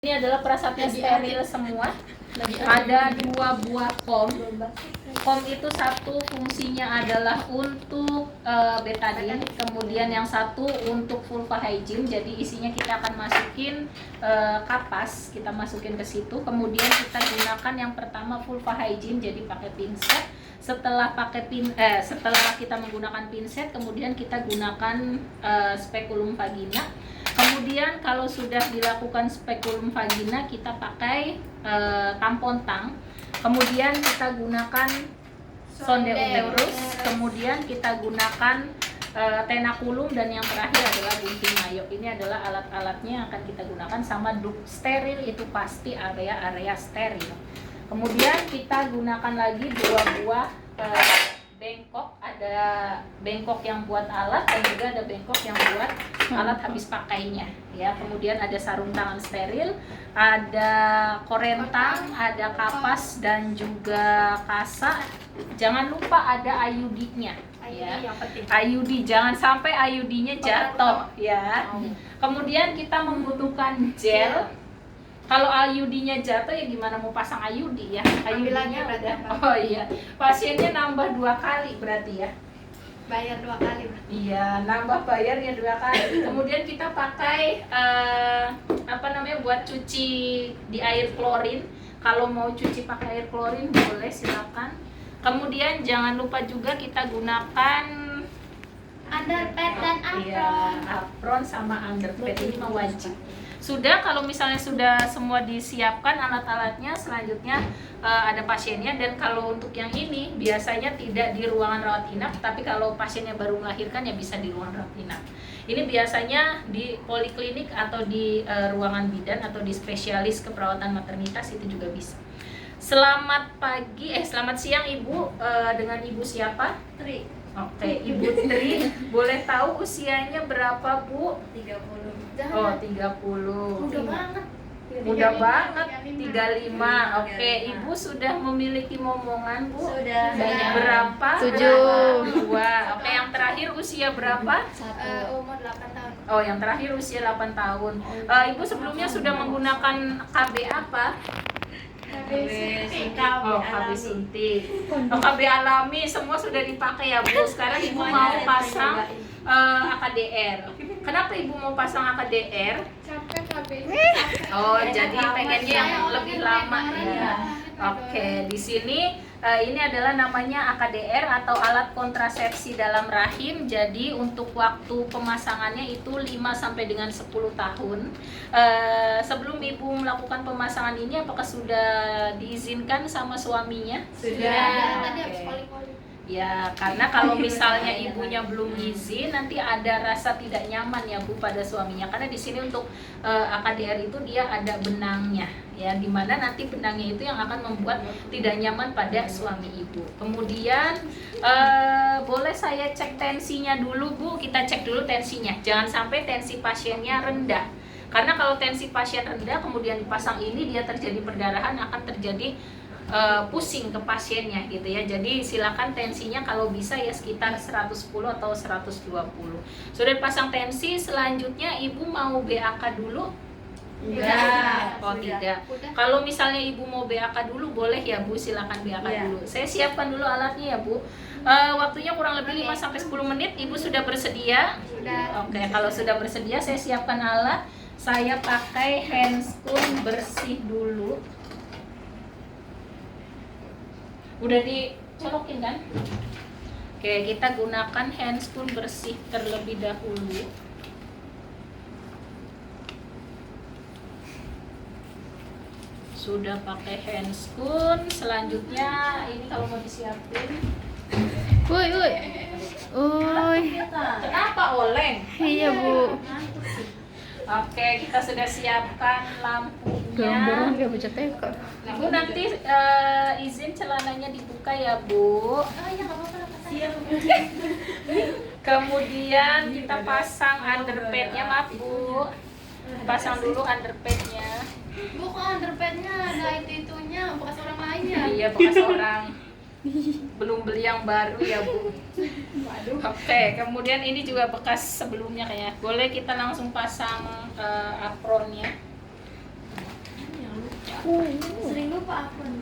Ini adalah perasatnya steril semua. Ada 2 buah kom. Kom itu satu fungsinya adalah untuk betadine, kemudian yang satu untuk vulva hygiene. Jadi isinya kita akan masukin kapas, kita masukin ke situ. Kemudian kita gunakan yang pertama vulva hygiene, jadi pakai pinset. Setelah kita menggunakan pinset, kemudian kita gunakan speculum vagina. Kemudian kalau sudah dilakukan speculum vagina, kita pakai tampon tang. Kemudian kita gunakan sonde uterus. Kemudian kita gunakan tenakulum, dan yang terakhir adalah gunting mayo. Ini adalah alat-alatnya yang akan kita gunakan, sama duct steril, itu pasti area-area steril. Kemudian kita gunakan lagi 2 buah bengkok, ada bengkok yang buat alat dan juga ada bengkok yang buat alat habis pakainya ya. Kemudian ada sarung tangan steril, ada korentang, ada kapas dan juga kasa. Jangan lupa ada IUD-nya ya. IUD, jangan sampai IUD-nya jatuh ya. Kemudian kita membutuhkan gel. Kalau IUD-nya jatuh ya gimana mau pasang IUD ya? IUD-nya udah. Oh iya, pasiennya nambah 2 kali berarti ya? Bayar 2 kali. Iya, nambah bayarnya 2 kali. Kemudian kita pakai buat cuci di air klorin. Kalau mau cuci pakai air klorin boleh, silakan. Kemudian jangan lupa juga kita gunakan Underpad dan apron. Iya, apron sama underpad ini mah wajib. Sudah, kalau misalnya sudah semua disiapkan alat-alatnya, selanjutnya ada pasiennya. Dan kalau untuk yang ini biasanya tidak di ruangan rawat inap, tapi kalau pasiennya baru melahirkan ya bisa di ruangan rawat inap. Ini biasanya di poliklinik atau di ruangan bidan atau di spesialis keperawatan maternitas itu juga bisa. Selamat siang Ibu, dengan Ibu siapa? Tri. Oke, Ibu Tri, boleh tahu usianya berapa Bu? 30. Oh, 30. Mudah banget. Mudah banget, 35. Oke, Ibu sudah memiliki momongan Bu? Sudah. Berapa? 7. 2. Oke, yang terakhir usia berapa? Umur 8 tahun. Oh, yang terakhir usia 8 tahun. Ibu sebelumnya sudah menggunakan KB apa? KB suntik. KB alami semua sudah dipakai ya Bu. Sekarang Ibu mau pasang AKDR. Kenapa Ibu mau pasang AKDR? Capek KB. Oh, jadi pengennya yang lebih lama ya. Oke, di sini ini adalah namanya AKDR atau alat kontrasepsi dalam rahim. Jadi untuk waktu pemasangannya itu 5 sampai dengan 10 tahun. Sebelum Ibu melakukan pemasangan ini, apakah sudah diizinkan sama suaminya? Sudah. Tadi Oke. habis poli-poli. Ya, karena kalau misalnya ibunya belum izin, nanti ada rasa tidak nyaman ya Bu pada suaminya. Karena di sini untuk AKDR itu dia ada benangnya, ya, dimana nanti benangnya itu yang akan membuat tidak nyaman pada suami ibu. Kemudian boleh saya cek tensinya dulu Bu? Kita cek dulu tensinya. Jangan sampai tensi pasiennya rendah. Karena kalau tensi pasien rendah kemudian dipasang ini, dia terjadi perdarahan, akan terjadi pusing ke pasiennya gitu ya. Jadi silakan tensinya kalau bisa ya sekitar 110 atau 120. Sudah dipasang tensi, selanjutnya Ibu mau BAK dulu? Udah. Oh tidak. Kalau misalnya Ibu mau BAK dulu boleh ya Bu, silakan BAK dulu. Saya siapkan dulu alatnya ya Bu. Waktunya kurang lebih 5 sampai 10 menit. Ibu sudah bersedia? Sudah. Oke, kalau sudah bersedia saya siapkan alat. Saya pakai handscoon bersih dulu. Udah dicolokin kan? Oke, kita gunakan handscoon bersih terlebih dahulu. Sudah pakai handscoon, selanjutnya ini kalau mau disiapin. Woi. Kenapa oleng? Iya Bu. Oke, kita sudah siapkan lampunya. Dorong-dorong dia baca teka. Bu nanti izin celananya dibuka ya Bu. Kemudian kita pasang underpadnya, maaf Bu. Pasang dulu underpadnya. Bu, kok underpadnya ada itu-itunya, bekas orang lain ya? Iya, bekas orang. Belum beli yang baru ya Bu. Oke, kemudian ini juga bekas sebelumnya kayaknya. Boleh kita langsung pasang apronnya. Aku. Sering lupa aku nih.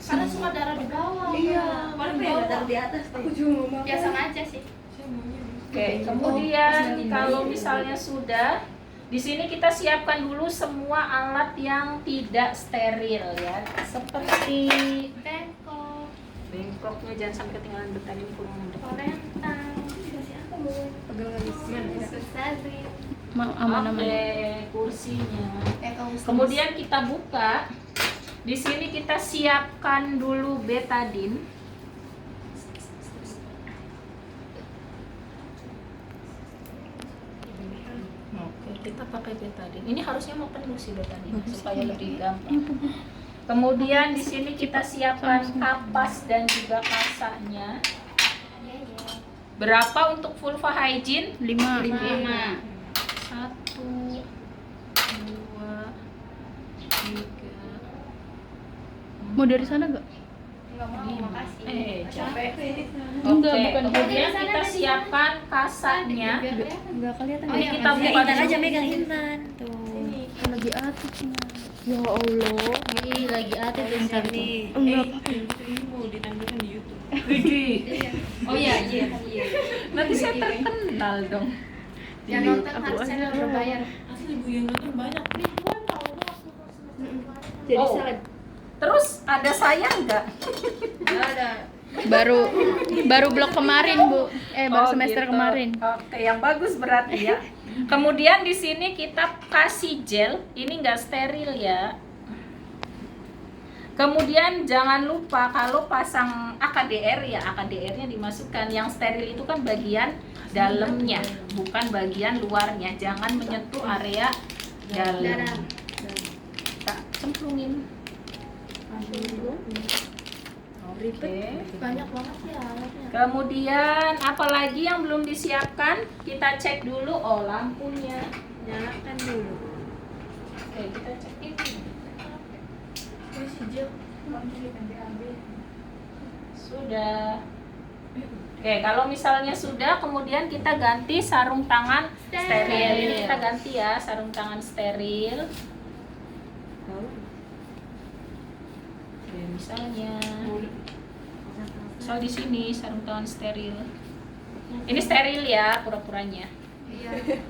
Karena suka darah di bawah. Iya, Paling kenapa ya bawah. taruh di atas? Aku juga mau makan. Ya sama aja sih. Oke, kemudian kalau misalnya sudah, di sini kita siapkan dulu semua alat yang tidak steril ya, seperti Bengkok, bengkoknya jangan sampai ketinggalan betadin kurang dekat. korentang, kasih aku mau. Susari. Aman-aman. Oke, kursinya. Kamu Kemudian kita buka. Di sini kita siapkan dulu betadin. Oke, kita pakai betadin. Ini harusnya mau penuh sih betadin supaya lebih gampang. Kemudian di sini kita siapkan kapas dan juga kasanya. Berapa untuk vulva hygiene? 5. 1, 2, 3. Mau dari sana gak? Enggak mau, makasih. Capek. Enggak, Oke, bukan. kemudian kita siapkan kasanya. Enggak kelihatan. Ini kita Ya, buka Intan aja dulu. megang Intan. Tuh. Lagi atiknya. Ya Allah. Ih, lagi atik Intan nih. Enggak. Ini mau ditampilkan di YouTube. Widih. Oh iya. Nanti saya terkenal dong. Yang nonton harus channel berbayar. Asli ibu yang nonton banyak. Ribuan tau. Jadi Oh. Terus ada saya nggak? Ada. Baru blok kemarin, Bu. Baru Oh, semester gitu. kemarin. Oke, yang bagus berarti ya. Kemudian di sini kita kasih gel. Ini nggak steril ya. Kemudian jangan lupa kalau pasang AKDR ya, AKDR-nya dimasukkan. Yang steril itu kan bagian dalamnya, bukan bagian luarnya. Jangan menyentuh area dalam. Tak cemplungin. Oke. Banyak banget ya alatnya. Kemudian apalagi yang belum disiapkan? Kita cek dulu. Oh, lampunya. Nyalakan dulu. Oke, kita cek ini. Sudah. Oke, kalau misalnya sudah, kemudian kita ganti sarung tangan steril. Ini kita ganti ya, sarung tangan steril. Oke, misalnya misal di sini sarung tangan steril. Ini steril ya, pura-puranya. Iya.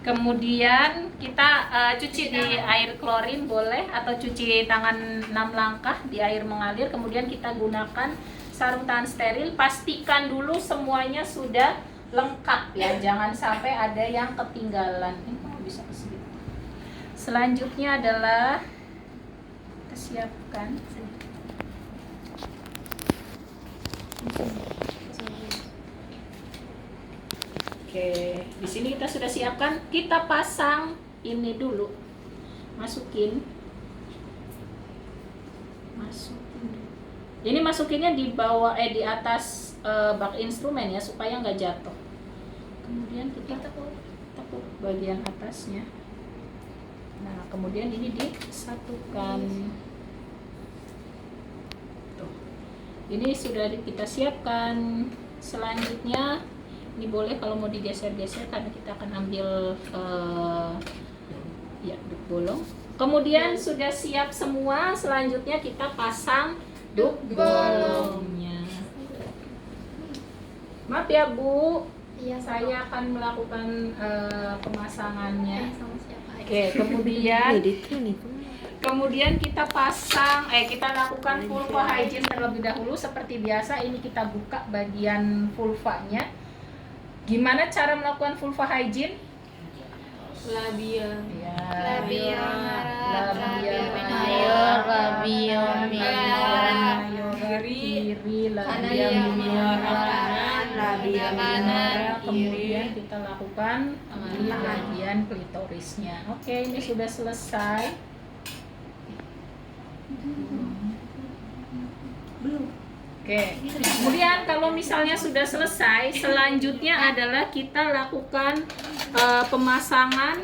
Kemudian kita cuci di air klorin boleh, atau cuci tangan 6 langkah di air mengalir. Kemudian kita gunakan sarung tangan steril. Pastikan dulu semuanya sudah lengkap ya, jangan sampai ada yang ketinggalan. Ini kok bisa kesini. Selanjutnya adalah kita siapkan. Oke, di sini kita sudah siapkan. Kita pasang ini dulu. Masukin. Ini masukinnya di bawah di atas bak instrumen ya, supaya nggak jatuh. Kemudian kita tekuk bagian atasnya. Nah, kemudian ini disatukan. Tuh. Ini sudah kita siapkan. Selanjutnya ini boleh kalau mau digeser-geser karena kita akan ambil ya duk bolong. Kemudian sudah siap semua, selanjutnya kita pasang duk bolongnya. Maaf ya Bu, Iya, saya akan melakukan pemasangannya. sama siapa? Oke, kemudian kita pasang, kita lakukan vulva hygiene terlebih dahulu seperti biasa. Ini kita buka bagian vulvanya. Gimana cara melakukan vulva hygiene? Labia. Ya. Labia Mayor, labia minor, kiri, labia minor, kanan, labia minor. Kemudian kita lakukan di bagian klitorisnya. Oke, ini sudah selesai. Oke, kemudian kalau misalnya sudah selesai, selanjutnya adalah kita lakukan pemasangan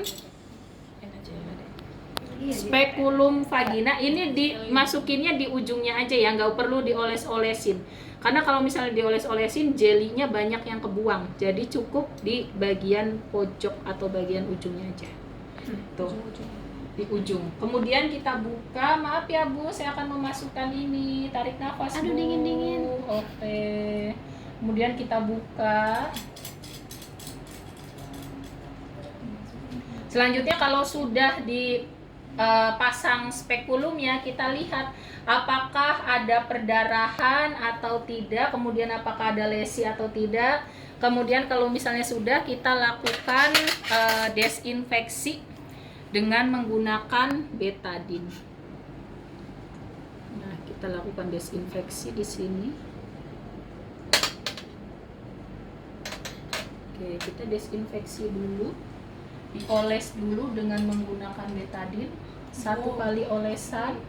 spekulum vagina. Ini dimasukinnya di ujungnya aja ya, nggak perlu dioles-olesin. Karena kalau misalnya dioles-olesin, jelinya banyak yang kebuang. Jadi cukup di bagian pojok atau bagian ujungnya aja. Tuh. di ujung. Kemudian kita buka, maaf ya Bu, saya akan memasukkan ini. Tarik nafas Bu. Aduh, dingin. Oke. Kemudian kita buka. Selanjutnya kalau sudah dipasang spekulumnya, kita lihat apakah ada perdarahan atau tidak, kemudian apakah ada lesi atau tidak. Kemudian kalau misalnya sudah, kita lakukan desinfeksi dengan menggunakan betadine. Nah, kita lakukan desinfeksi di sini. Oke, kita desinfeksi dulu. Dioles dulu dengan menggunakan betadine. 1 kali olesan.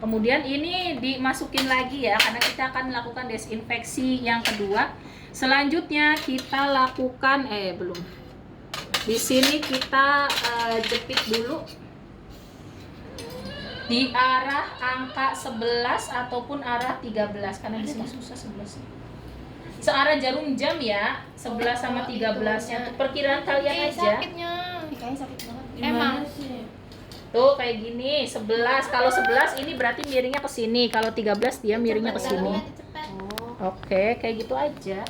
Kemudian ini dimasukin lagi ya, karena kita akan melakukan desinfeksi yang kedua. Selanjutnya kita lakukan belum. Di sini kita jepit dulu di arah angka 11 ataupun arah 13, karena di sini susah 11. Searah jarum jam ya, 11 sama 13-nya. Perkiraan kalian aja. Sakitnya. Kayaknya sakit banget. Emang sih. Tuh kayak gini, 11. Kalau 11 ini berarti miringnya ke sini. Kalau 13 dia miringnya ke sini. Oke, kayak gitu aja.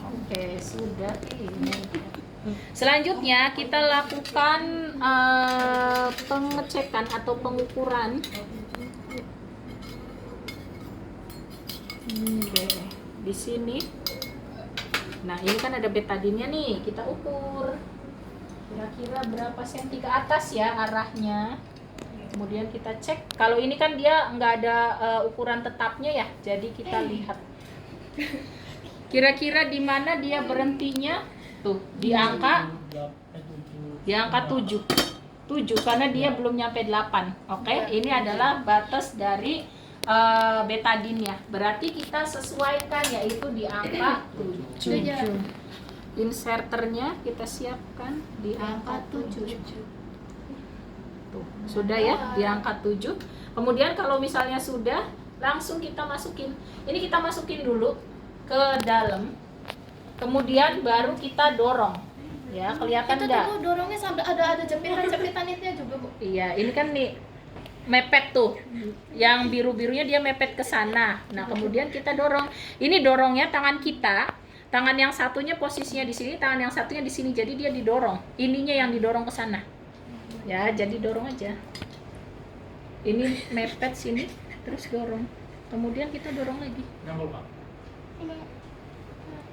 Oke, sudah ini. Selanjutnya kita lakukan pengecekan atau pengukuran. Di sini. Nah, ini kan ada betadinnya nih, kita ukur. Kira-kira berapa senti ke atas ya arahnya. Kemudian kita cek. Kalau ini kan dia nggak ada ukuran tetapnya ya, jadi kita lihat. Kira-kira di mana dia berhentinya? Tuh, di angka 7. 7 karena dia belum nyampe 8. Oke, ini adalah batas dari betadinnya. Berarti kita sesuaikan yaitu di angka 7. Inserternya kita siapkan di angka 7. Tuh, sudah ya di angka 7. Kemudian kalau misalnya sudah, langsung kita masukin. Ini kita masukin dulu ke dalam, kemudian baru kita dorong, ya kelihatan nggak? Itu dorongnya sampai ada jepitan itu juga Bu. Iya, ini kan nih mepet tuh, yang biru-birunya dia mepet ke sana. Nah kemudian kita dorong. Ini dorongnya tangan kita, tangan yang satunya posisinya di sini, tangan yang satunya di sini. Jadi dia didorong, ininya yang didorong ke sana. Ya, jadi dorong aja. Ini mepet sini, terus dorong. Kemudian kita dorong lagi.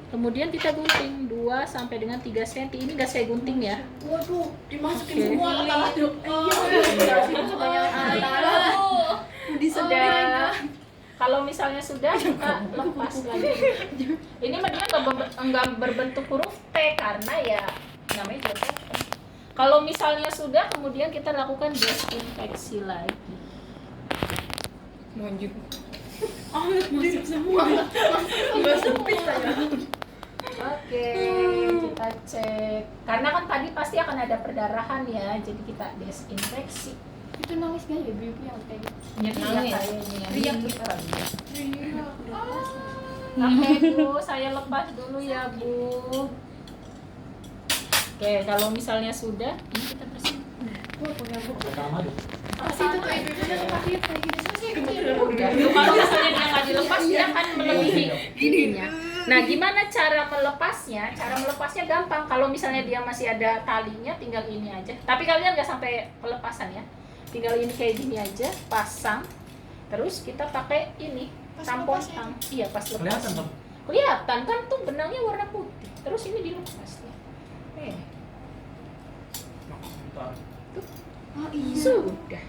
Kemudian kita gunting 2 sampai dengan 3 cm. Ini enggak saya gunting ya. Waduh, dimasukin Oke. semua alat-alat. Sudah. Kalau misalnya sudah, kita lepas lagi. Ini mah dia enggak berbentuk huruf T karena ya namanya juga T. Kalau misalnya sudah, kemudian kita lakukan desinfeksi lagi. Lanjut. Masuk semua. Enggak sempit saya. Oke, kita cek. Karena kan tadi pasti akan ada perdarahan ya, jadi kita desinfeksi. Itu nangis gak ya ibu yang kayak gitu? Nyeri ya kayaknya. Riak. Oke Bu, saya lepas dulu ya Bu. Oke, kalau misalnya sudah, ini kita bersih. Pasti itu tuh ibu-ibunya tuh pakai kayak gini sih. Udah. Kalau misalnya dia nggak dilepas, dia akan melebihi ininya. Nah, gimana cara melepasnya? Cara melepasnya gampang. Kalau misalnya dia masih ada talinya, tinggal ini aja. Tapi kalian nggak sampai pelepasan ya. Tinggal ini kayak gini aja, pasang. Terus kita pakai ini, tampon tang. Iya, pas lepas. Kelihatan kan tuh benangnya warna putih. Terus ini dilepas ya. Oh iya. Sudah.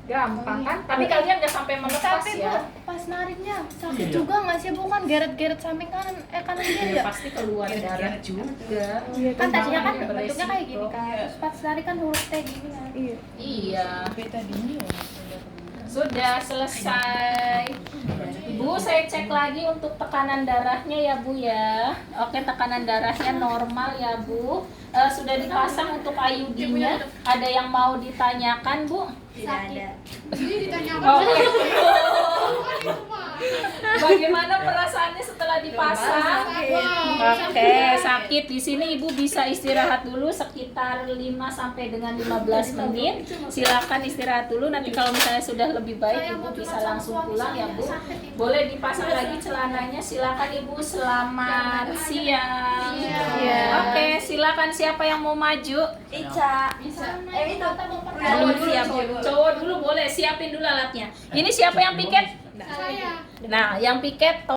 Gampang kan? Tapi kalian nggak sampai melepas Tapi ya. Bu, pas nariknya sakit juga nggak sih Bu? Kan geret-geret samping kanan kanan kiri Ya, ya? pasti keluar darah juga. Kan tadinya kan Beresiko. bentuknya kayak gini kan. Terus pas narik kan huruf T gini kan. Iya. Betadine ya. Sudah selesai. Ibu, saya cek lagi untuk tekanan darahnya ya Bu ya. Oke, tekanan darahnya normal ya Bu. Sudah dipasang untuk IUD-nya. Ada yang mau ditanyakan Bu? Sakit. Oke. Bagaimana perasaannya setelah dipasang? Oke, sakit. Di sini Ibu bisa istirahat dulu sekitar 5 sampai dengan 15 menit. Silakan istirahat dulu. Nanti kalau misalnya sudah lebih baik, Ibu bisa langsung pulang ya, Bu. Boleh dipasang lagi celananya. Silakan Ibu. Selamat siang. Oke, silakan siapa yang mau maju? Ica. Cowok dulu, cowok dulu boleh siapin dulu alatnya. Ini siapa yang piket? Nah, yang piket